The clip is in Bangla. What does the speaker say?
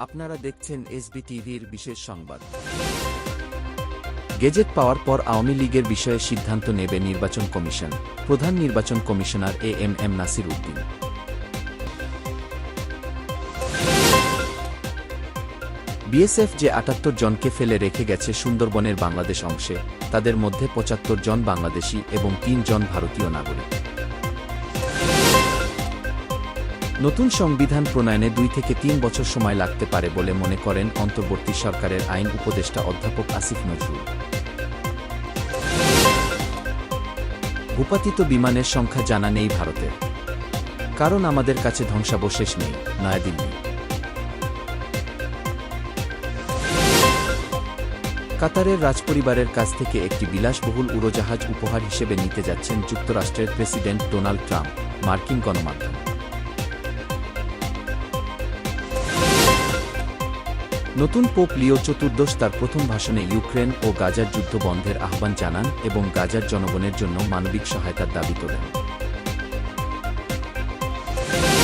আপনারা দেখছেন এসবি টিভির বিশেষ সংবাদ। গেজেট পাওয়ার পর আওয়ামী লীগের বিষয়ে সিদ্ধান্ত নেবে নির্বাচন কমিশন, প্রধান নির্বাচন commissioner AMM Nasir Uddin. BSF যে ৭৮ জনকে ফেলে রেখে গেছে সুন্দরবনের বাংলাদেশ অংশে, তাদের মধ্যে ৭৫ জন বাংলাদেশি এবং ৩ জন ভারতীয় নাগরিক। নতুন সংবিধান প্রণয়নে ২ থেকে ৩ বছর সময় লাগতে পারে বলে মনে করেন অন্তর্বর্তী সরকারের আইন উপদেষ্টা অধ্যাপক আসিফ নজরুল। ভূপাতিত বিমানের সংখ্যা জানা নেই ভারতের, কারণ আমাদের কাছে ধ্বংসাবশেষ নেই। নয়াদিল্লি। কাতারের রাজপরিবারের কাছ থেকে একটি বিলাসবহুল উড়োজাহাজ উপহার হিসেবে নিতে যাচ্ছেন যুক্তরাষ্ট্রের প্রেসিডেন্ট ডোনাল্ড ট্রাম্প, মার্কিন গণমাধ্যম। নতুন পোপ লিও চতুর্দশ তার প্রথম ভাষণে ইউক্রেন ও গাজার যুদ্ধ বন্ধের আহ্বান জানান এবং গাজার জনগণের জন্য মানবিক সহায়তার দাবি তোলেন।